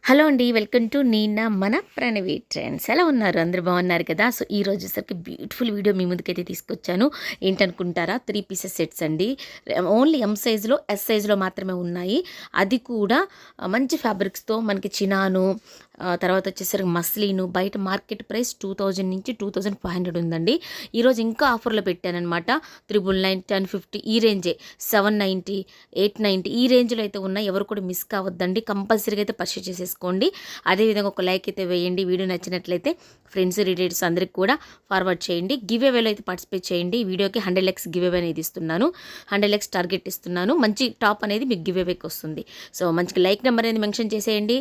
Hello అండి. Welcome to Neena మన Pranavi trends. ఎలా ఉన్నారు? అందరూ బాగున్నారు కదా? సో ఈ రోజు వచ్చేసరికి బ్యూటిఫుల్ వీడియో మీ ముందుకైతే తీసుకొచ్చాను. ఏంటనుకుంటారా? 3 పీసెస్ సెట్స్ అండి. ఓన్లీ ఎం సైజులో, ఎస్ సైజులో మాత్రమే ఉన్నాయి. అది కూడా మంచి ఫ్యాబ్రిక్స్తో మనకి చినాను, తర్వాత వచ్చేసరికి మస్లీను. బయట మార్కెట్ ప్రైస్ 2000 నుంచి 2500 ఉందండి. ఈరోజు ఇంకా ఆఫర్లో పెట్టానమాట. 999, 1050 ఈ రేంజే, 790, 890 ఈ రేంజ్లో అయితే ఉన్నాయి. ఎవరు కూడా మిస్ కావద్దండి. కంపల్సరీగా అయితే పర్చేస్ చేసేసుకోండి. అదేవిధంగా ఒక లైక్ అయితే వేయండి. వీడియో నచ్చినట్లయితే ఫ్రెండ్స్, రిలేటివ్స్ అందరికి కూడా ఫార్వర్డ్ చేయండి. గివ్ అవేలో అయితే పార్టిసిపేట్ చేయండి. వీడియోకి 100 లైక్స్ గివ్ అవే అనేది ఇస్తున్నాను. 100 లైక్స్ టార్గెట్ ఇస్తున్నాను. మంచి టాప్ అనేది మీకు గివ్ అవేకి వస్తుంది. సో మంచిగా లైక్ నెంబర్ అనేది మెన్షన్ చేసేయండి.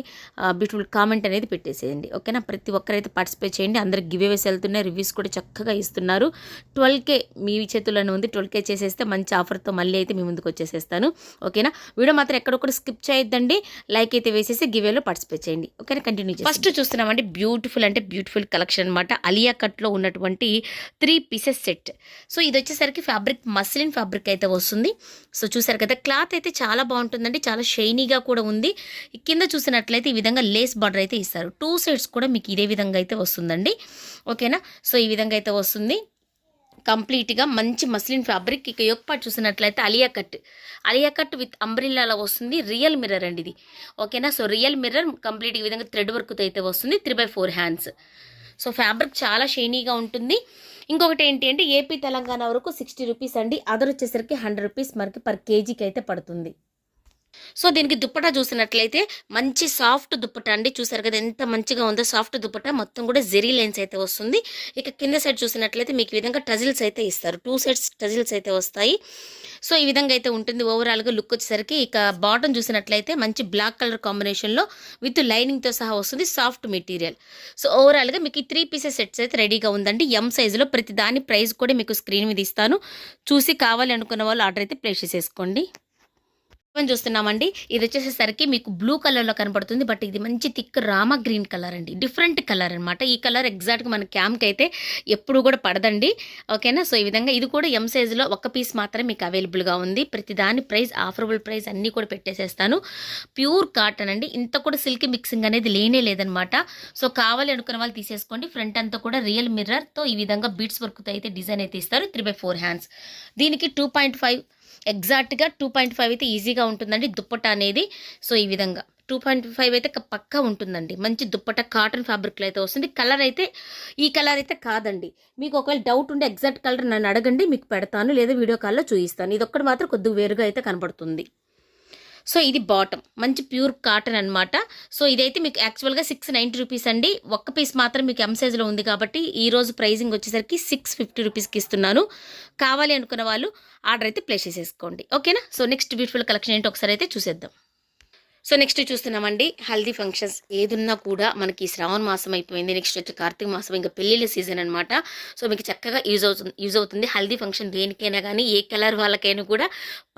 బ్యూటిఫుల్ కామెంట్ అనేది పెట్టేసేయండి. ఓకేనా? ప్రతి ఒక్కరైతే పార్టిసిపేట్ చేయండి. అందరికి గివ్ అవేస్ వెళ్తున్నాయి. రివ్యూస్ కూడా చక్కగా ఇస్తున్నారు. 12K మీ చేతుల్లోనే ఉంది. 12K చేసేస్తే మంచి ఆఫర్తో మళ్ళీ అయితే మీ ముందుకు వచ్చేసేస్తాను. ఓకేనా? వీడియో మాత్రం ఎక్కడొక్కడ స్కిప్ చేయొద్దండి. లైక్ అయితే వేసేసి గివ్ అవేలో పార్టిసిపేట్ చేయండి. ఓకేనా? కంటిన్యూ చేయండి. ఫస్ట్ చూస్తున్నామండి బ్యూటిఫుల్ అంటే బ్యూటిఫుల్ కలెక్షన్ అనమాట. అలియా కట్లో ఉన్నటువంటి 3 పీసెస్ సెట్. సో ఇది వచ్చేసరికి ఫ్యాబ్రిక్ మస్లిన్ ఫ్యాబ్రిక్ అయితే వస్తుంది. సో చూసారు కదా, క్లాత్ అయితే చాలా బాగుంటుందండి. చాలా షైనీగా కూడా ఉంది. కింద చూసినట్లయితే ఈ విధంగా లేస్ బార్డర్ అయితే ఇస్తారు. 2 సైడ్స్ కూడా మీకు ఇదే విధంగా అయితే వస్తుందండి. ఓకేనా? సో ఈ విధంగా అయితే వస్తుంది. కంప్లీట్గా మంచి మస్లిన్ ఫ్యాబ్రిక్. ఇక యొక్క పార్ట్ చూసినట్లయితే అలియా కట్ విత్ అంబ్రిల్లాలో వస్తుంది. రియల్ మిర్రర్ అండి ఇది. ఓకేనా? సో రియల్ మిర్రర్ కంప్లీట్ ఈ విధంగా థ్రెడ్ వర్క్తో అయితే వస్తుంది. 3/4 హ్యాండ్స్. సో ఫ్యాబ్రిక్ చాలా షైనీగా ఉంటుంది. ఇంకొకటి ఏంటి అంటే ఏపీ తెలంగాణ వరకు 60 రూపీస్ అండి. అదర్ వచ్చేసరికి 100 రూపీస్ మనకి పర్ కేజీకి అయితే పడుతుంది. సో దీనికి దుప్పటా చూసినట్లయితే మంచి సాఫ్ట్ దుప్పటా అండి. చూసారు కదా ఎంత మంచిగా ఉందో సాఫ్ట్ దుప్పటా. మొత్తం కూడా జెరీ లైన్స్ అయితే వస్తుంది. ఇక కింద సైడ్ చూసినట్లయితే మీకు ఈ విధంగా టజిల్స్ అయితే ఇస్తారు. 2 సైడ్స్ టజిల్స్ అయితే వస్తాయి. సో ఈ విధంగా అయితే ఉంటుంది ఓవరాల్గా లుక్ వచ్చేసరికి. ఇక బాటమ్ చూసినట్లయితే మంచి బ్లాక్ కలర్ కాంబినేషన్లో విత్ లైనింగ్తో సహా వస్తుంది. Soft material. సో ఓవరాల్గా మీకు ఈ 3 పీసెస్ సెట్స్ అయితే రెడీగా ఉందండి. ఎం సైజులో. ప్రతి దాని ప్రైస్ కూడా మీకు స్క్రీన్ మీద ఇస్తాను. చూసి కావాలి అనుకున్న వాళ్ళు ఆర్డర్ అయితే ప్లేస్ చేసేసుకోండి. చూస్తున్నామండి. ఇది వచ్చేసేసరికి మీకు బ్లూ కలర్లో కనపడుతుంది. బట్ ఇది మంచి థిక్ రామా గ్రీన్ కలర్ అండి. డిఫరెంట్ కలర్ అనమాట. ఈ కలర్ ఎగ్జాక్ట్గా మన క్యాంప్కి అయితే ఎప్పుడు కూడా పడదండి. ఓకేనా? సో ఈ విధంగా ఇది కూడా ఎం సైజులో ఒక పీస్ మాత్రమే మీకు అవైలబుల్గా ఉంది. ప్రతి దాని ప్రైస్, ఆఫరబుల్ ప్రైస్ అన్నీ కూడా పెట్టేసేస్తాను. ప్యూర్ కాటన్ అండి. ఇంత కూడా సిల్క్ మిక్సింగ్ అనేది లేనే లేదనమాట. సో కావాలి అనుకున్న వాళ్ళు తీసేసుకోండి. ఫ్రంట్ అంతా కూడా రియల్ మిర్రర్తో ఈ విధంగా బీడ్స్ వర్క్తో అయితే డిజైన్ అయితే ఇస్తారు. 3/4 హ్యాండ్స్. దీనికి 2.5 ఎగ్జాక్ట్గా 2.5 అయితే ఈజీగా ఉంటుందండి దుప్పట అనేది. సో ఈ విధంగా 2.5 అయితే పక్కా ఉంటుందండి. మంచి దుప్పట కాటన్ ఫ్యాబ్రిక్లో అయితే వస్తుంది. కలర్ అయితే ఈ కలర్ అయితే కాదండి. మీకు ఒకవేళ డౌట్ ఉంటే ఎగ్జాక్ట్ కలర్ నన్ను అడగండి, మీకు పెడతాను. లేదా వీడియో కాల్లో చూపిస్తాను. ఇది ఒక్కటి మాత్రం కొద్దిగా వేరుగా అయితే కనబడుతుంది. సో ఇది బాటమ్ మంచి ప్యూర్ కాటన్ అనమాట. సో ఇదైతే మీకు యాక్చువల్గా 690 రూపీస్ అండి. ఒక్క పీస్ మాత్రం మీకు ఎం సైజులో ఉంది కాబట్టి ఈరోజు ప్రైజింగ్ వచ్చేసరికి 650 రూపీస్కి ఇస్తున్నాను. కావాలి అనుకున్న వాళ్ళు ఆర్డర్ అయితే ప్లేస్ చేసేసుకోండి. ఓకేనా? సో నెక్స్ట్ బ్యూటిఫుల్ కలెక్షన్ ఏంటో ఒకసారి అయితే చూసేద్దాం. సో నెక్స్ట్ చూస్తున్నామండి హల్దీ ఫంక్షన్స్. ఏదున్నా కూడా మనకి శ్రావణ మాసం అయిపోయింది. నెక్స్ట్ వచ్చి కార్తీక మాసం, ఇంకా పెళ్ళిళ్ళ సీజన్ అనమాట. సో మీకు చక్కగా యూజ్ అవుతుంది. హల్దీ ఫంక్షన్ దేనికైనా కానీ ఏ కలర్ వాళ్ళకైనా కూడా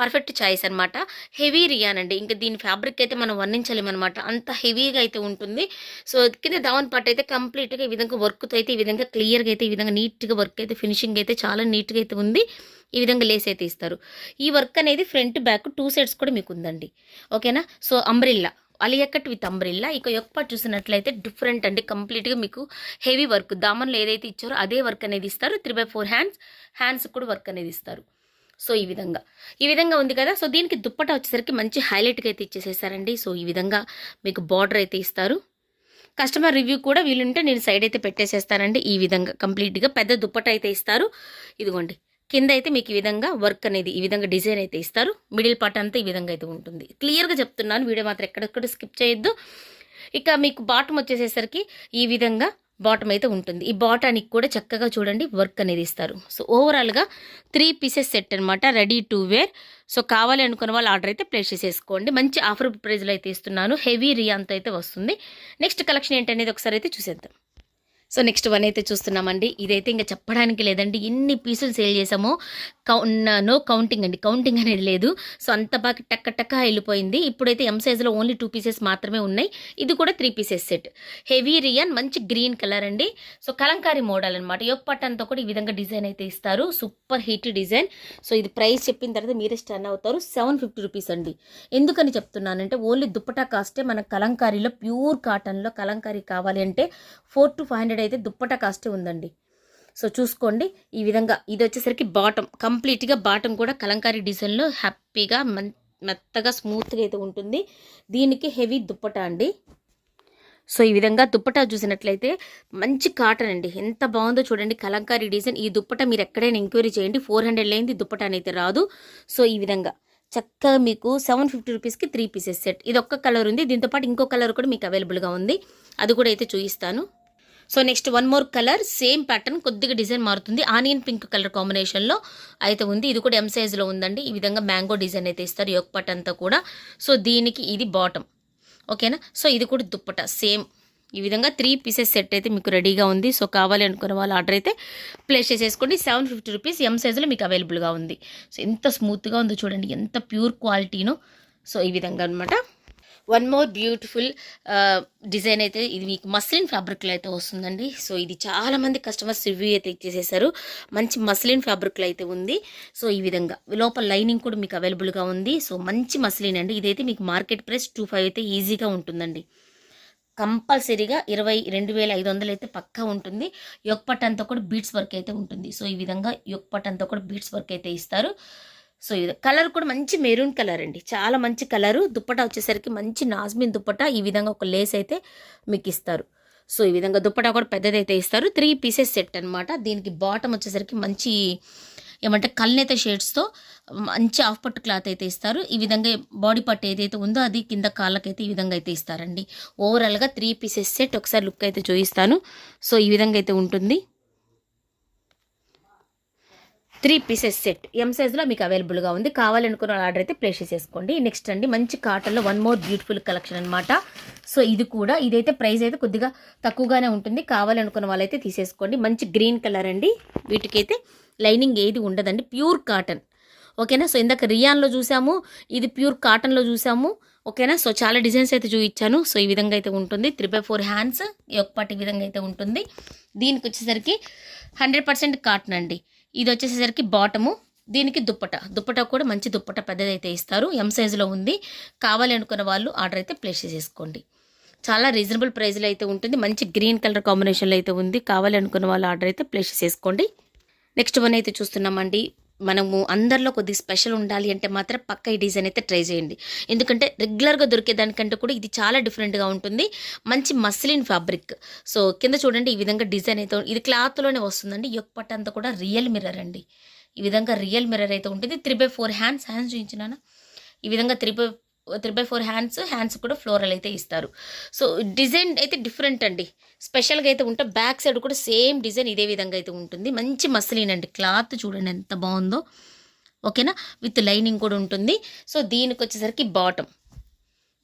పర్ఫెక్ట్ చాయిస్ అనమాట. హెవీ రియాన్ అండి. ఇంకా దీని ఫ్యాబ్రిక్ అయితే మనం వర్ణించలేమన్నమాట. అంత హెవీగా అయితే ఉంటుంది. సో కింద దావన్ పార్ట్ అయితే కంప్లీట్గా ఈ విధంగా వర్క్తో అయితే ఈ విధంగా క్లియర్గా అయితే ఈ విధంగా నీట్గా వర్క్ అయితే ఫినిషింగ్ అయితే చాలా నీట్గా అయితే ఉంది. ఈ విధంగా లేస్ అయితే ఇస్తారు. ఈ వర్క్ అనేది ఫ్రంట్ బ్యాక్ 2 సైడ్స్ కూడా మీకు ఉందండి. ఓకేనా? So umbrella, Alia cut with umbrella. ఇక యొక్క చూసినట్లయితే డిఫరెంట్ అండి. కంప్లీట్గా మీకు హెవీ వర్క్. దామన్లో ఏదైతే ఇచ్చారో అదే వర్క్ అనేది ఇస్తారు. 3/4 హ్యాండ్స్ కూడా వర్క్ అనేది ఇస్తారు. సో ఈ విధంగా ఉంది కదా. సో దీనికి దుప్పటా వచ్చేసరికి మంచి హైలైట్గా అయితే ఇచ్చేసేసారండి. సో ఈ విధంగా మీకు బార్డర్ అయితే ఇస్తారు. కస్టమర్ రివ్యూ కూడా వీలుంటే నేను సైడ్ అయితే పెట్టేసేస్తానండి. ఈ విధంగా కంప్లీట్గా పెద్ద దుప్పట అయితే ఇస్తారు. ఇదిగోండి కింద అయితే మీకు ఈ విధంగా వర్క్ అనేది ఈ విధంగా డిజైన్ అయితే ఇస్తారు. మిడిల్ పార్ట్ అంతా ఈ విధంగా అయితే ఉంటుంది. క్లియర్గా చెప్తున్నాను. వీడియో మాత్రం ఎక్కడెక్కడ స్కిప్ చేయొద్దు. ఇక మీకు బాటమ్ వచ్చేసేసరికి ఈ విధంగా బాటమ్ అయితే ఉంటుంది. ఈ బాటానికి కూడా చక్కగా చూడండి వర్క్ అనేది ఇస్తారు. సో ఓవరాల్గా 3 పీసెస్ సెట్ అనమాట. Ready to wear. సో కావాలి అనుకున్న వాళ్ళు ఆర్డర్ అయితే ప్లేస్ చేసేసుకోండి. మంచి ఆఫర్ ప్రైజ్లో అయితే ఇస్తున్నాను. హెవీ రియాన్తో అయితే వస్తుంది. నెక్స్ట్ కలెక్షన్ ఏంటనేది ఒకసారి అయితే చూసేద్దాం. సో నెక్స్ట్ వన్ అయితే చూస్తున్నామండి. ఇదైతే ఇంకా చెప్పడానికి లేదండి, ఎన్ని పీసులు సేల్ చేసామో నో కౌంటింగ్ అండి, కౌంటింగ్ అనేది లేదు. సో అంత బాగా టక్క టక్క వెళ్ళిపోయింది. ఇప్పుడైతే ఎం సైజులో ఓన్లీ 2 పీసెస్ మాత్రమే ఉన్నాయి. ఇది కూడా 3 పీసెస్ సెట్, హెవీ రియాన్, మంచి గ్రీన్ కలర్ అండి. సో కలంకారీ మోడల్ అనమాట. యోక్ పట్టంతో కూడా ఈ విధంగా డిజైన్ అయితే ఇస్తారు, సూపర్ హిట్ డిజైన్. సో ఇది ప్రైస్ చెప్పిన తర్వాత మీరే స్టన్ అవుతారు. 750 రూపీస్ అండి. ఎందుకని చెప్తున్నానంటే ఓన్లీ దుప్పటా కాస్టే మన కలంకారీలో ప్యూర్ కాటన్లో కలంకారీ కావాలి అంటే 400 to 500 అయితే దుప్పటా కాస్టే ఉందండి. సో చూసుకోండి ఈ విధంగా. ఇది వచ్చేసరికి బాటమ్, కంప్లీట్గా బాటమ్ కూడా కలంకారీ డిజైన్లో హ్యాపీగా మెత్తగా స్మూత్గా అయితే ఉంటుంది. దీనికి హెవీ దుప్పటా అండి. సో ఈ విధంగా దుప్పటా చూసినట్లయితే మంచి కాటన్ అండి, ఎంత బాగుందో చూడండి కలంకారీ డిజైన్. ఈ దుప్పటా మీరు ఎక్కడైనా ఎంక్వైరీ చేయండి, 400 లేనిది దుప్పటా అయితే రాదు. సో ఈ విధంగా చక్కగా మీకు 750 రూపీస్కి 3 పీసెస్ సెట్. ఇది ఒక్క కలర్ ఉంది, దీంతోపాటు ఇంకో కలర్ కూడా మీకు అవైలబుల్గా ఉంది, అది కూడా అయితే చూపిస్తాను. So next one more colour, same pattern, కొద్దిగా డిజైన్ మారుతుంది. ఆనియన్ పింక్ కలర్ కాంబినేషన్లో అయితే ఉంది. ఇది కూడా ఎం సైజులో ఉందండి. ఈ విధంగా మ్యాంగో డిజైన్ అయితే ఇస్తారు యోక్ పట్ అంతా కూడా. సో దీనికి ఇది బాటమ్, ఓకేనా. సో ఇది కూడా దుప్పట సేమ్. ఈ విధంగా 3 పీసెస్ సెట్ అయితే మీకు రెడీగా ఉంది. సో కావాలి అనుకున్న వాళ్ళు ఆర్డర్ అయితే ప్లేస్ చేసేసుకోండి. 750 రూపీస్ ఎం సైజులో మీకు అవైలబుల్గా ఉంది. సో ఎంత స్మూత్గా ఉందో చూడండి, ఎంత ప్యూర్ క్వాలిటీనో. సో ఈ విధంగా అనమాట. వన్ మోర్ బ్యూటిఫుల్ డిజైన్ అయితే ఇది మీకు మస్లిన్ ఫ్యాబ్రిక్లో అయితే వస్తుందండి. సో ఇది చాలామంది కస్టమర్స్ రివ్యూ అయితే ఇచ్చేసేసారు, మంచి మస్లిన్ ఫ్యాబ్రిక్లో అయితే ఉంది. సో ఈ విధంగా లోపల లైనింగ్ కూడా మీకు అవైలబుల్గా ఉంది. సో మంచి మస్లిన్ అండి. ఇదైతే మీకు మార్కెట్ ప్రైస్ 25 అయితే ఈజీగా ఉంటుందండి. కంపల్సరీగా 22,500 అయితే పక్కా ఉంటుంది. యోక్ పట్ అంతా కూడా బీట్స్ వర్క్ అయితే ఉంటుంది. సో ఈ విధంగా యోక్ పట్ అంతా కూడా బీట్స్ వర్క్ అయితే ఇస్తారు. సో ఇది కలర్ కూడా మంచి మెరూన్ కలర్ అండి, చాలా మంచి కలరు. దుప్పటా వచ్చేసరికి మంచి నాజ్మిన్ దుప్పటా. ఈ విధంగా ఒక లేస్ అయితే మీకు ఇస్తారు. సో ఈ విధంగా దుప్పటా కూడా పెద్దదైతే ఇస్తారు. 3 పీసెస్ సెట్ అనమాట. దీనికి బాటమ్ వచ్చేసరికి మంచి ఏమంటే కల్నేత షేడ్స్తో మంచి హాఫ్ పట్టు క్లాత్ అయితే ఇస్తారు. ఈ విధంగా బాడీ పట్టు ఏదైతే ఉందో అది కింద కాళ్ళకైతే ఈ విధంగా అయితే ఇస్తారండి. ఓవరాల్గా 3 పీసెస్ సెట్. ఒకసారి లుక్ అయితే చూపిస్తాను. సో ఈ విధంగా అయితే ఉంటుంది. 3 పీసెస్ సెట్ ఎం సైజులో మీకు అవైలబుల్గా ఉంది. కావాలనుకున్న ఆర్డర్ అయితే ప్లేస్ చేసేసుకోండి. నెక్స్ట్ అండి మంచి కాటన్లో వన్ మోర్ బ్యూటిఫుల్ కలెక్షన్ అనమాట. సో ఇది కూడా ఇదైతే ప్రైస్ అయితే కొద్దిగా తక్కువగానే ఉంటుంది. కావాలనుకున్న వాళ్ళైతే తీసేసుకోండి. మంచి గ్రీన్ కలర్ అండి. వీటికైతే లైనింగ్ ఏది ఉండదండి, ప్యూర్ కాటన్, ఓకేనా. సో ఇందాక రియాన్లో చూసాము, ఇది ప్యూర్ కాటన్లో చూసాము, ఓకేనా. సో చాలా డిజైన్స్ అయితే చూపించాను. సో ఈ విధంగా అయితే ఉంటుంది. 3/4 హ్యాండ్స్ ఒక పాటి ఈ విధంగా అయితే ఉంటుంది. దీనికి వచ్చేసరికి 100% కాటన్ అండి. ఇది వచ్చేసరికి బాటము, దీనికి దుప్పటా కూడా మంచి దుప్పటా పెద్దదైతే ఇస్తారు. ఎం సైజులో ఉంది. కావాలి అనుకున్న వాళ్ళు ఆర్డర్ అయితే ప్లేస్ చేసేసుకోండి. చాలా రీజనబుల్ ప్రైస్లో అయితే ఉంటుంది. మంచి గ్రీన్ కలర్ కాంబినేషన్లో అయితే ఉంది. కావాలి అనుకున్న వాళ్ళు ఆర్డర్ అయితే ప్లేస్ చేసేసుకోండి. నెక్స్ట్ వన్ అయితే చూస్తున్నామండి. మనము అందరిలో కొద్దిగా స్పెషల్ ఉండాలి అంటే మాత్రం పక్క ఈ డిజైన్ అయితే ట్రై చేయండి. ఎందుకంటే రెగ్యులర్గా దొరికే దానికంటే కూడా ఇది చాలా డిఫరెంట్గా ఉంటుంది. మంచి మస్లిన్ ఫ్యాబ్రిక్. సో కింద చూడండి ఈ విధంగా డిజైన్ అయితే ఇది క్లాత్లోనే వస్తుందండి. యోక్ పట్ అంతా కూడా రియల్ మిర్రర్ అండి. ఈ విధంగా రియల్ మిర్రర్ అయితే ఉంటుంది. 3/4 హ్యాండ్స్ చూపించినానా. ఈ విధంగా 3/4 హ్యాండ్స్ కూడా ఫ్లోరల్ అయితే ఇస్తారు. సో డిజైన్ అయితే డిఫరెంట్ అండి, స్పెషల్గా అయితే ఉంటే బ్యాక్ సైడ్ కూడా సేమ్ డిజైన్ ఇదే విధంగా అయితే ఉంటుంది. మంచి మస్లిన్ అండి, క్లాత్ చూడండి ఎంత బాగుందో, ఓకేనా. విత్ లైనింగ్ కూడా ఉంటుంది. సో దీనికి వచ్చేసరికి బాటమ్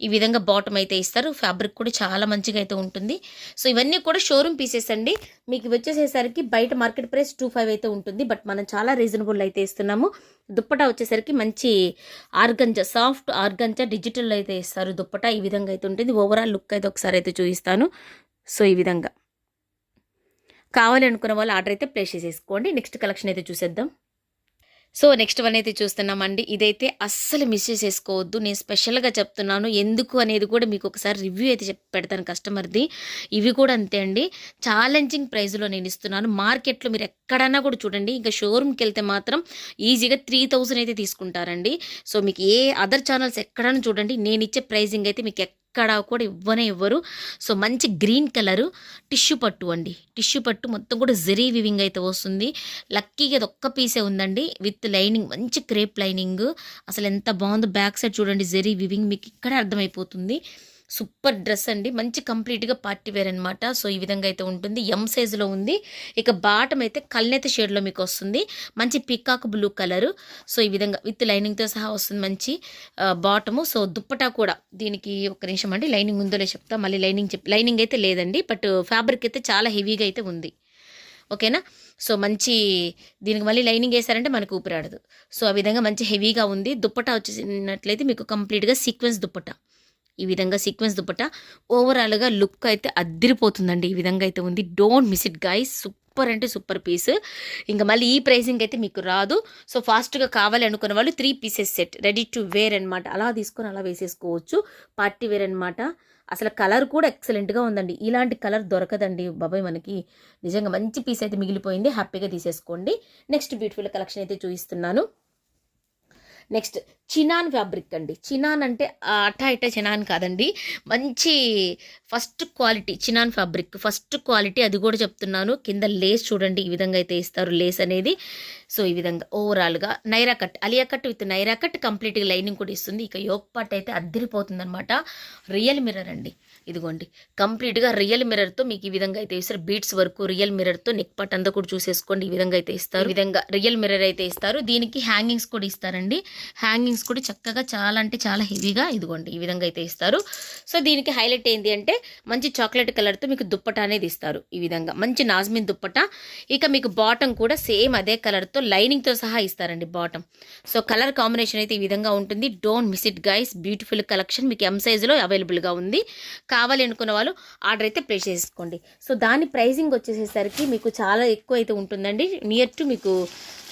ఈ విధంగా బాటమ్ అయితే ఇస్తారు. ఫ్యాబ్రిక్ కూడా చాలా మంచిగా అయితే ఉంటుంది. సో ఇవన్నీ కూడా షోరూమ్ పీసెస్ అండి. మీకు వచ్చేసేసరికి బయట మార్కెట్ ప్రైస్ 25 అయితే ఉంటుంది. బట్ మనం చాలా రీజనబుల్ అయితే ఇస్తున్నాము. దుప్పటా వచ్చేసరికి మంచి ఆర్గంజా, సాఫ్ట్ ఆర్గంజా డిజిటల్ అయితే ఇస్తారు. దుప్పటా ఈ విధంగా అయితే ఉంటుంది. ఓవరాల్ లుక్ అయితే ఒకసారి అయితే చూపిస్తాను. సో ఈ విధంగా కావాలి అనుకున్న వాళ్ళు ఆర్డర్ అయితే ప్లేస్ చేసేసుకోండి. నెక్స్ట్ కలెక్షన్ అయితే చూసేద్దాం. సో నెక్స్ట్ వన్ అయితే చూస్తున్నామండి. ఇదైతే అస్సలు మిస్ చేసేసుకోవద్దు. నేను స్పెషల్గా చెప్తున్నాను, ఎందుకు అనేది కూడా మీకు ఒకసారి రివ్యూ అయితే పెడతాను కస్టమర్ది. ఇవి కూడా అంతే అండి, ఛాలెంజింగ్ ప్రైస్లో నేను ఇస్తున్నాను. మార్కెట్లో మీరు ఎక్కడన్నా కూడా చూడండి, ఇంకా షోరూమ్కి వెళ్తే మాత్రం ఈజీగా 3000 అయితే తీసుకుంటారండి. సో మీకు ఏ అదర్ ఛానల్స్ ఎక్కడన్నా చూడండి, నేను ఇచ్చే ప్రైజింగ్ అయితే మీకు ఎక్కడ కూడా ఇవ్వరు. సో మంచి గ్రీన్ కలరు టిష్యూ పట్టు అండి. టిష్యూ పట్టు మొత్తం కూడా జెరీ వివింగ్ అయితే వస్తుంది. లక్కీగా అది ఒక్క పీసే ఉందండి విత్ లైనింగ్, మంచి క్రేప్ లైనింగ్. అసలు ఎంత బాగుందో. బ్యాక్ సైడ్ చూడండి జెరీ వివింగ్, మీకు ఇక్కడ అర్థమైపోతుంది. సూపర్ డ్రెస్ అండి, మంచి కంప్లీట్గా పార్టీ వేర్ అనమాట. సో ఈ విధంగా అయితే ఉంటుంది, ఎం సైజులో ఉంది. ఇక బాటమ్ అయితే కల్నేత షేడ్లో మీకు వస్తుంది, మంచి పికాక్ బ్లూ కలరు. సో ఈ విధంగా విత్ లైనింగ్తో సహా వస్తుంది, మంచి బాటము. సో దుప్పటా కూడా దీనికి ఒక నిమిషం అండి, లైనింగ్ ఉందో లేదో చెప్తా, మళ్ళీ లైనింగ్ అయితే లేదండి, బట్ ఫ్యాబ్రిక్ అయితే చాలా హెవీగా అయితే ఉంది. ఓకేనా. సో మంచి దీనికి మళ్ళీ లైనింగ్ వేసారంటే మనకు ఊపిరాడదు. సో ఆ విధంగా మంచి హెవీగా ఉంది. దుప్పటా వచ్చేసినట్లయితే మీకు కంప్లీట్గా సీక్వెన్స్ దుప్పటా, ఈ విధంగా సీక్వెన్స్ దుప్పటా. ఓవరాల్గా లుక్ అయితే అద్దిరిపోతుందండి, ఈ విధంగా అయితే ఉంది. Don't miss it guys, super అంటే సూపర్ పీస్. ఇంకా మళ్ళీ ఈ ప్రైసింగ్ అయితే మీకు రాదు. సో ఫాస్ట్గా కావాలి అనుకున్న వాళ్ళు 3 pieces set ready to wear అనమాట. అలా తీసుకొని అలా వేసేసుకోవచ్చు, పార్టీ వేర్ అనమాట. అసలు కలర్ కూడా ఎక్సలెంట్గా ఉందండి, ఇలాంటి కలర్ దొరకదండి బాబాయ్ మనకి. నిజంగా మంచి పీస్ అయితే మిగిలిపోయింది, హ్యాపీగా తీసేసుకోండి. నెక్స్ట్ బ్యూటిఫుల్ కలెక్షన్ అయితే చూపిస్తున్నాను. నెక్స్ట్ చినాన్ ఫ్యాబ్రిక్ అండి. చినాన్ అంటే అట్టా ఇట్టా చినాన్ కాదండి, మంచి first quality chinon fabric, first quality. అది కూడా చెప్తున్నాను. కింద లేస్ చూడండి, ఈ విధంగా అయితే ఇస్తారు లేస్ అనేది. సో ఈ విధంగా ఓవరాల్గా Naira cut, Alia cut with Naira cut, కంప్లీట్గా లైనింగ్ కూడా ఇస్తుంది. ఇక యోక్ పార్ట్ అయితే అద్దరిపోతుంది అనమాట. రియల్ మిర్రర్ అండి, ఇదిగోండి కంప్లీట్గా రియల్ మిర్రర్తో మీకు ఈ విధంగా అయితే ఇస్తారు. బీట్స్ వరకు రియల్ మిర్రర్తో, నెక్ పార్ట్ అంతా కూడా చూసేసుకోండి, ఈ విధంగా అయితే ఇస్తారు. ఈ విధంగా రియల్ మిర్రర్ అయితే ఇస్తారు. దీనికి హ్యాంగింగ్స్ కూడా ఇస్తారండి, హ్యాంగింగ్స్ కూడా చక్కగా చాలా అంటే చాలా హెవీగా ఇదిగోండి ఈ విధంగా అయితే ఇస్తారు. సో దీనికి హైలైట్ ఏంటి అంటే మంచి చాక్లెట్ కలర్తో మీకు దుప్పట అనేది ఇస్తారు, ఈ విధంగా మంచి నాజ్మిన్ దుప్పట. ఇక మీకు బాటమ్ కూడా సేమ్ అదే కలర్తో లైనింగ్తో సహా ఇస్తారండి బాటమ్. సో కలర్ కాంబినేషన్ అయితే ఈ విధంగా ఉంటుంది. Don't miss it guys, beautiful collection మీకు ఎం సైజులో అవైలబుల్గా ఉంది. కావాలి అనుకున్న వాళ్ళు ఆర్డర్ అయితే ప్లేస్ చేసుకోండి. సో దాని ప్రైజింగ్ వచ్చేసేసరికి మీకు చాలా ఎక్కువ అయితే ఉంటుందండి, నియర్ టు మీకు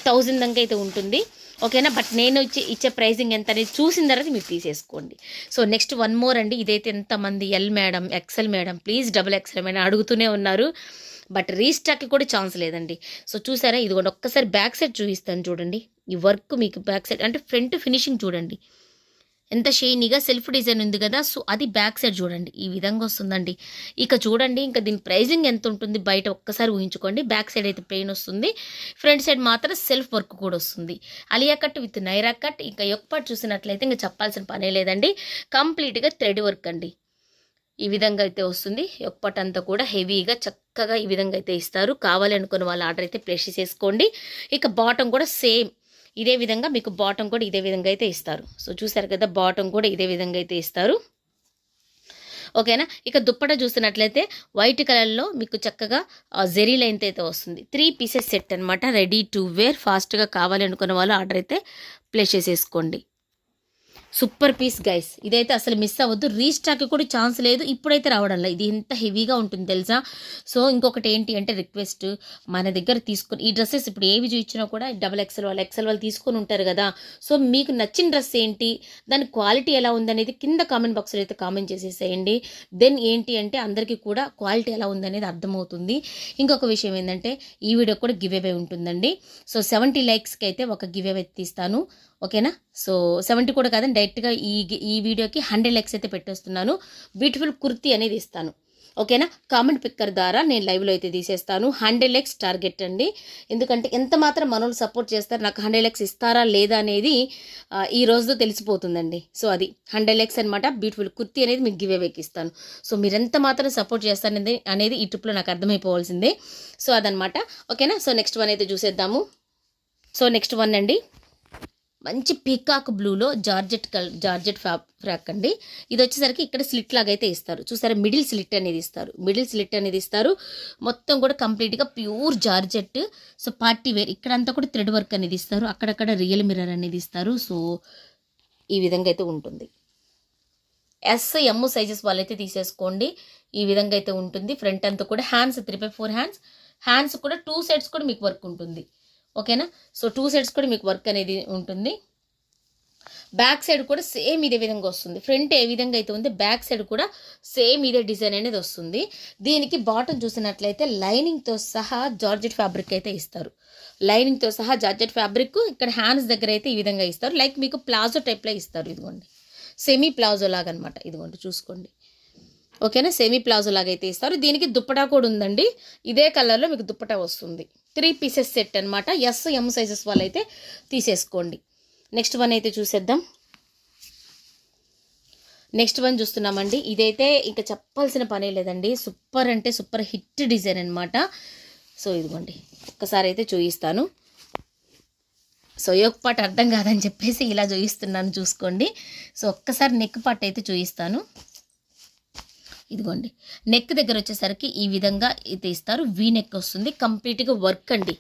1000 దాకా అయితే ఉంటుంది. ఓకేనా. బట్ నేను ఇచ్చే ప్రైజింగ్ ఎంత అనేది చూసిన తర్వాత మీరు తీసేసుకోండి. సో నెక్స్ట్ వన్ మోర్ అండి. ఇదైతే ఎంతమంది L madam, XL madam, please double XL madam అడుగుతూనే ఉన్నారు, బట్ రీస్టాక్కి కూడా ఛాన్స్ లేదండి. సో చూసారా, ఇదిగోండి ఒక్కసారి బ్యాక్ సైడ్ చూపిస్తాను చూడండి. ఈ వర్క్ మీకు బ్యాక్ సైడ్ అంటే ఫ్రంట్ ఫినిషింగ్ చూడండి ఎంత షైనీగా సెల్ఫ్ డిజైన్ ఉంది కదా. సో అది బ్యాక్ సైడ్ చూడండి, ఈ విధంగా వస్తుందండి. ఇక చూడండి, ఇంకా దీని ప్రైజింగ్ ఎంత ఉంటుంది బయట ఒక్కసారి ఊహించుకోండి. బ్యాక్ సైడ్ అయితే ప్లెయిన్ వస్తుంది, ఫ్రంట్ సైడ్ మాత్రం సెల్ఫ్ వర్క్ కూడా వస్తుంది. Alia cut with Naira cut. ఇంకా యొక్క పార్ట్ చూసినట్లయితే ఇంకా చెప్పాల్సిన పనే లేదండి, కంప్లీట్గా థ్రెడ్ వర్క్ అండి. ఈ విధంగా అయితే వస్తుంది. యొక్క పార్ట్ అంతా కూడా హెవీగా చక్కగా ఈ విధంగా అయితే ఇస్తారు. కావాలి అనుకున్న వాళ్ళ ఆర్డర్ అయితే ప్లేస్ చేసుకోండి. ఇక బాటమ్ కూడా సేమ్ ఇదే విధంగా మీకు బాటమ్ కూడా ఇదే విధంగా అయితే ఇస్తారు. సో చూసారు కదా, బాటమ్ కూడా ఇదే విధంగా అయితే ఇస్తారు. ఓకేనా. ఇక దుప్పట చూసినట్లయితే వైట్ కలర్లో మీకు చక్కగా జెరీ లైన్తో అయితే వస్తుంది. 3 పీసెస్ సెట్ అనమాట, రెడీ టు వేర్. ఫాస్ట్గా కావాలి అనుకున్న వాళ్ళు ఆర్డర్ అయితే ప్లేస్ చేసేసుకోండి. సూపర్ పీస్ గైస్, ఇదైతే అసలు మిస్ అవ్వద్దు. రీస్టాక్ కూడా ఛాన్స్ లేదు, ఇప్పుడైతే రావడంలో. ఇది ఎంత హెవీగా ఉంటుంది తెలుసా. సో ఇంకొకటి ఏంటి అంటే రిక్వెస్ట్, మన దగ్గర తీసుకొని ఈ డ్రెస్సెస్ ఇప్పుడు ఏవి చూపించినా కూడా డబుల్ ఎక్సెల్ వాళ్ళు తీసుకొని ఉంటారు కదా. సో మీకు నచ్చిన డ్రెస్ ఏంటి, దాని క్వాలిటీ ఎలా ఉందనేది కింద కామెంట్ బాక్స్లో అయితే కామెంట్ చేసేసేయండి. దెన్ ఏంటి అంటే అందరికీ కూడా క్వాలిటీ ఎలా ఉందనేది అర్థమవుతుంది. ఇంకొక విషయం ఏంటంటే ఈ వీడియో కూడా గివ్ అవే ఉంటుందండి. సో 70 లైక్స్కి అయితే ఒక గివ్ అవే తీస్తాను. ఓకేనా. సో 70 కూడా కాదండి, డైరెక్ట్గా ఈ వీడియోకి 100 లైక్స్ అయితే పెట్టేస్తున్నాను. బ్యూటిఫుల్ కుర్తీ అనేది ఇస్తాను. ఓకేనా. కామెంట్ పిక్కర్ ద్వారా నేను లైవ్లో అయితే తీసేస్తాను. 100 లైక్స్ టార్గెట్ అండి, ఎందుకంటే ఎంత మాత్రం మనోళ్ళు సపోర్ట్ చేస్తారు, నాకు 100 లైక్స్ ఇస్తారా లేదా అనేది ఈ రోజుతో తెలిసిపోతుందండి. సో అది 100 లైక్స్ అనమాట. బ్యూటిఫుల్ కుర్తీ అనేది మీకు గివ్ అవేకి ఇస్తాను. సో మీరు ఎంత మాత్రం సపోర్ట్ చేస్తారు అనేది ఈ ట్రిప్లో నాకు అర్థమైపోవాల్సిందే. సో అదనమాట. ఓకేనా. సో నెక్స్ట్ వన్ అయితే చూసేద్దాము. సో నెక్స్ట్ వన్ అండి, మంచి పీకాక్ బ్లూలో జార్జెట్ ఫ్రాక్ అండి. ఇది వచ్చేసరికి ఇక్కడ స్లిట్ లాగా అయితే ఇస్తారు. చూసారా, మిడిల్ స్లిట్ అనేది ఇస్తారు. మొత్తం కూడా కంప్లీట్గా pure georgette. So party wear, ఇక్కడంతా కూడా థ్రెడ్ వర్క్ అనేది ఇస్తారు, అక్కడక్కడ రియల్ మిర్రర్ అనేది ఇస్తారు. సో ఈ విధంగా అయితే ఉంటుంది. ఎస్ ఎమ్ సైజెస్ వాళ్ళైతే తీసేసుకోండి, ఈ విధంగా అయితే ఉంటుంది. ఫ్రంట్ అంతా కూడా హ్యాండ్స్ 3/4 హ్యాండ్స్ కూడా 2 సైడ్స్ కూడా మీకు వర్క్ ఉంటుంది. ఓకేనా. సో 2 సైడ్స్ కూడా మీకు వర్క్ అనేది ఉంటుంది. బ్యాక్ సైడ్ కూడా సేమ్ ఇదే విధంగా వస్తుంది. ఫ్రంట్ ఏ విధంగా అయితే ఉంది, బ్యాక్ సైడ్ కూడా సేమ్ ఇదే డిజైన్ అనేది వస్తుంది. దీనికి బాటమ్ చూసినట్లయితే లైనింగ్తో సహా జార్జెట్ ఫ్యాబ్రిక్ అయితే ఇస్తారు. లైనింగ్తో సహా జార్జెట్ ఫ్యాబ్రిక్ ఇక్కడ హ్యాండ్స్ దగ్గర అయితే ఈ విధంగా ఇస్తారు. లైక్ మీకు ప్లాజో టైప్లో ఇస్తారు. ఇదిగోండి సెమీ ప్లాజో లాగా అనమాట. ఇదిగోండి చూసుకోండి. ఓకేనా. సెమీ ప్లాజో లాగా అయితే ఇస్తారు. దీనికి దుప్పటా కూడా ఉందండి, ఇదే కలర్లో మీకు దుప్పటా వస్తుంది. 3 పీసెస్ సెట్ అనమాట. ఎస్ ఎమ్ సైజెస్ వాళ్ళైతే తీసేసుకోండి. నెక్స్ట్ వన్ అయితే చూసేద్దాం. నెక్స్ట్ వన్ చూస్తున్నామండి. ఇదైతే ఇంకా చెప్పాల్సిన పనే లేదండి, సూపర్ అంటే సూపర్ హిట్ డిజైన్ అనమాట. సో ఇదిగోండి ఒక్కసారి అయితే చూపిస్తాను. సో యోక్ పార్ట్ అర్థం కాదని చెప్పేసి ఇలా చూపిస్తున్నాను, చూసుకోండి. సో ఒక్కసారి నెక్ పార్ట్ అయితే చూపిస్తాను. ఇదిగోండి నెక్ దగ్గర వచ్చేసరికి ఈ విధంగా అయితే ఇస్తారు, వీ నెక్ వస్తుంది, కంప్లీట్గా వర్క్ అండి.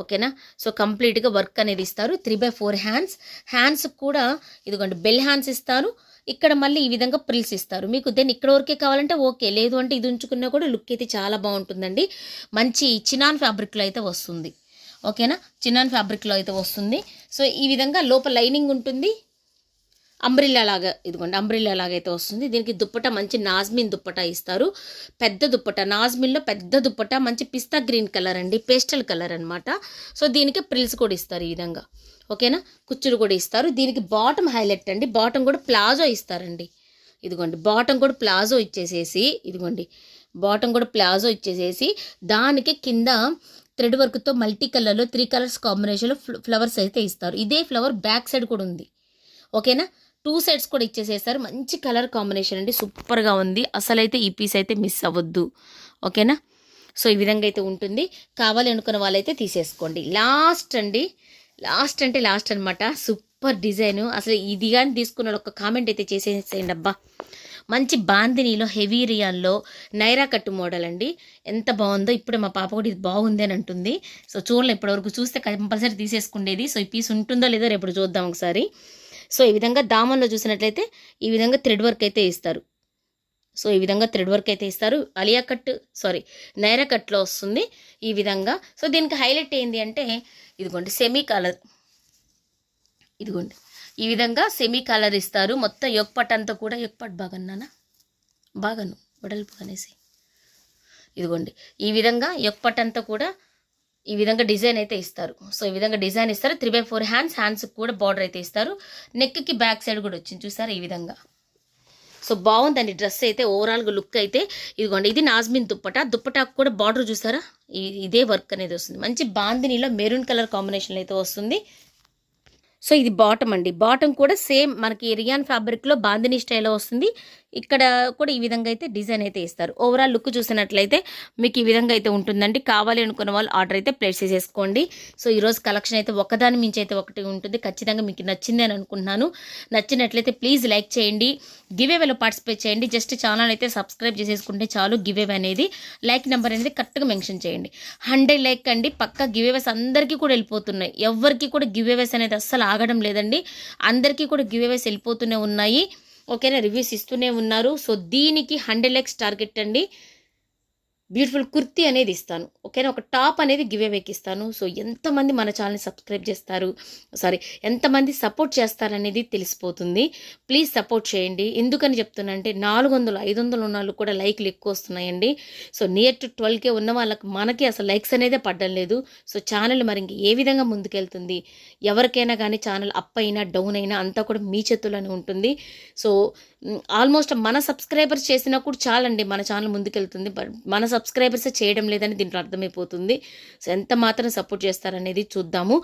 ఓకేనా. సో కంప్లీట్గా వర్క్ అనేది ఇస్తారు. 3/4 హ్యాండ్స్ కూడా ఇదిగోండి బెల్ హ్యాండ్స్ ఇస్తారు. ఇక్కడ మళ్ళీ ఈ విధంగా ప్రిల్స్ ఇస్తారు. మీకు దెన్ ఇక్కడ వరకే కావాలంటే ఓకే, లేదు అంటే ఇది ఉంచుకున్నా కూడా లుక్ అయితే చాలా బాగుంటుందండి. మంచి చినాన్ ఫ్యాబ్రిక్లో అయితే వస్తుంది. ఓకేనా, చినాన్ ఫ్యాబ్రిక్లో అయితే వస్తుంది. సో ఈ విధంగా లోపల లైనింగ్ ఉంటుంది, అంబ్రిల్లా లాగా, ఇదిగోండి అంబ్రిల్లా లాగా అయితే వస్తుంది. దీనికి దుప్పట మంచి నాజ్మిన్ దుప్పట ఇస్తారు, పెద్ద దుప్పట, నాజ్మిన్లో పెద్ద దుప్పట, మంచి పిస్తా గ్రీన్ కలర్ అండి, పేస్టల్ కలర్ అనమాట. సో దీనికి ప్రిల్స్ కూడా ఇస్తారు ఈ విధంగా. ఓకేనా, కుచ్చులు కూడా ఇస్తారు. దీనికి బాటమ్ హైలైట్ అండి, బాటమ్ కూడా ప్లాజో ఇస్తారండి. ఇదిగోండి బాటమ్ కూడా ప్లాజో ఇచ్చేసేసి, ఇదిగోండి బాటమ్ కూడా ప్లాజో ఇచ్చేసేసి దానికి కింద థ్రెడ్ వర్క్తో మల్టీ కలర్లో 3 కలర్స్ కాంబినేషన్లో ఫ్లవర్స్ అయితే ఇస్తారు. ఇదే ఫ్లవర్ బ్యాక్ సైడ్ కూడా ఉంది. ఓకేనా, 2 సైడ్స్ కూడా ఇచ్చేసేస్తారు. మంచి కలర్ కాంబినేషన్ అండి, సూపర్గా ఉంది. అసలైతే ఈ పీస్ అయితే మిస్ అవ్వద్దు. ఓకేనా, సో ఈ విధంగా అయితే ఉంటుంది. కావాలి అనుకున్న వాళ్ళైతే తీసేసుకోండి. లాస్ట్ అండి, లాస్ట్ అంటే లాస్ట్ అనమాట. సూపర్ డిజైను, అసలు ఇది కానీ తీసుకున్న ఒక కామెంట్ అయితే చేసేసేయండి అబ్బా. మంచి బాందినీలో హెవీ రియాన్లో నైరా కట్టు మోడల్ అండి, ఎంత బాగుందో. ఇప్పుడే మా పాప కూడా ఇది బాగుంది అని అంటుంది. సో చూడలే ఇప్పటివరకు, చూస్తే కంపల్సరీ తీసేసుకుండేది. సో ఈ పీస్ ఉంటుందో లేదో రేపు చూద్దాం ఒకసారి. సో ఈ విధంగా దామన్లో చూసినట్లయితే ఈ విధంగా థ్రెడ్ వర్క్ అయితే ఇస్తారు. సో ఈ విధంగా థ్రెడ్ వర్క్ అయితే ఇస్తారు. అలియా కట్ నైరా కట్లో వస్తుంది ఈ విధంగా. సో దీనికి హైలైట్ ఏంటి అంటే ఇదిగోండి సెమీ కలర్, ఇదిగోండి ఈ విధంగా సెమీ కలర్ ఇస్తారు. మొత్తం యొక్పట్ అంతా కూడా, యొక్పట్ బాగాను వెడల్పు అనేసి, ఇదిగోండి ఈ విధంగా యొక్పట్ అంతా కూడా ఈ విధంగా డిజైన్ అయితే ఇస్తారు. సో ఈ విధంగా డిజైన్ ఇస్తారు. 3/4 హ్యాండ్స్ కూడా బార్డర్ అయితే ఇస్తారు. నెక్కి బ్యాక్ సైడ్ కూడా వచ్చింది చూసారు ఈ విధంగా. సో బాగుందండి డ్రెస్ అయితే, ఓవరాల్గా లుక్ అయితే. ఇదిగోండి ఇది నాజ్మిన్ దుప్పటాకు కూడా బార్డర్ చూసారా, ఇదే వర్క్ అనేది వస్తుంది. మంచి బాందినీలో మెరూన్ కలర్ కాంబినేషన్లో అయితే వస్తుంది. సో ఇది బాటమ్ అండి, బాటమ్ కూడా సేమ్ మనకి రియాన్ ఫ్యాబ్రిక్లో బాందినీ స్టైల్లో వస్తుంది. ఇక్కడ కూడా ఈ విధంగా అయితే డిజైన్ అయితే ఇస్తారు. ఓవరాల్ లుక్ చూసినట్లయితే మీకు ఈ విధంగా అయితే ఉంటుందండి. కావాలి అనుకున్న వాళ్ళు ఆర్డర్ అయితే ప్లేస్ చేసేసుకోండి. సో ఈరోజు కలెక్షన్ అయితే ఒకదాని మించి అయితే ఒకటి ఉంటుంది. ఖచ్చితంగా మీకు నచ్చింది అని అనుకుంటున్నాను. నచ్చినట్లయితే ప్లీజ్ లైక్ చేయండి, గివేవేలో పార్టిసిపేట్ చేయండి. జస్ట్ ఛానల్ అయితే సబ్స్క్రైబ్ చేసేసుకుంటే చాలు. గివేవే అనేది లైక్ నెంబర్ అనేది కరెక్ట్గా మెన్షన్ చేయండి. 100 లైక్ అండి, పక్కా గివేవేస్ అందరికీ కూడా వెళ్ళిపోతున్నాయి. ఎవరికి కూడా గివేవేస్ అనేది అస్సలు ఆగడం లేదండి, అందరికీ కూడా గివేవేస్ వెళ్ళిపోతూనే ఉన్నాయి. ఓకేనా, రివ్యూస్ ఇస్తూనే ఉన్నారు. సో దీనికి 100 లైక్స్ టార్గెట్ అండి. బ్యూటిఫుల్ కుర్తీ అనేది ఇస్తాను. ఓకేనా, ఒక టాప్ అనేది గివ్ అవేకి ఇస్తాను. సో ఎంతమంది మన ఛానల్ని సబ్స్క్రైబ్ చేస్తారు, ఎంతమంది సపోర్ట్ చేస్తారనేది తెలిసిపోతుంది. ప్లీజ్ సపోర్ట్ చేయండి. ఎందుకని చెప్తున్నానంటే 400 500 ఉన్న వాళ్ళు కూడా లైక్లు ఎక్కువ వస్తున్నాయండి. సో నియర్ టు 12K ఉన్న వాళ్ళకి మనకి అసలు లైక్స్ అనేదే పడడం లేదు. సో ఛానల్ మరి ఇంక ఏ విధంగా ముందుకెళ్తుంది, ఎవరికైనా కానీ ఛానల్ అప్ అయినా డౌన్ అయినా అంతా కూడా మీ చేతుల్లోనే ఉంటుంది. సో ఆల్మోస్ట్ మన సబ్స్క్రైబర్స్ చేసినా కూడా చాలండి మన ఛానల్ ముందుకెళ్తుంది. బట్ మన సబ్స్క్రైబర్స్ చేయడం లేదని దీంట్లో అర్థమైపోతుంది. సో ఎంత మాత్రం సపోర్ట్ చేస్తారనేది చూద్దాము.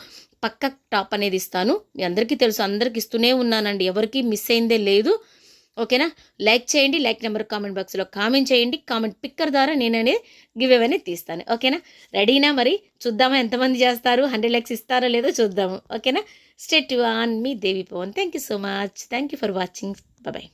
పక్క టాప్ అనేది ఇస్తాను, మీ అందరికీ తెలుసు, అందరికి ఇస్తూనే ఉన్నానండి, ఎవరికి మిస్ అయిందే లేదు. ఓకేనా, లైక్ చేయండి, లైక్ నెంబర్ కామెంట్ బాక్స్లో కామెంట్ చేయండి. కామెంట్ పిక్కర్ ద్వారా నేననే గివ్ అవే తీస్తాను. ఓకేనా, రెడీనా? మరి చూద్దామా ఎంతమంది చేస్తారు, 100 లైక్స్ ఇస్తారో లేదో చూద్దాము. ఓకేనా, స్టే ట్యూన్ మీ Devi Pavan. Thank you so much, thank you for watching. Bye.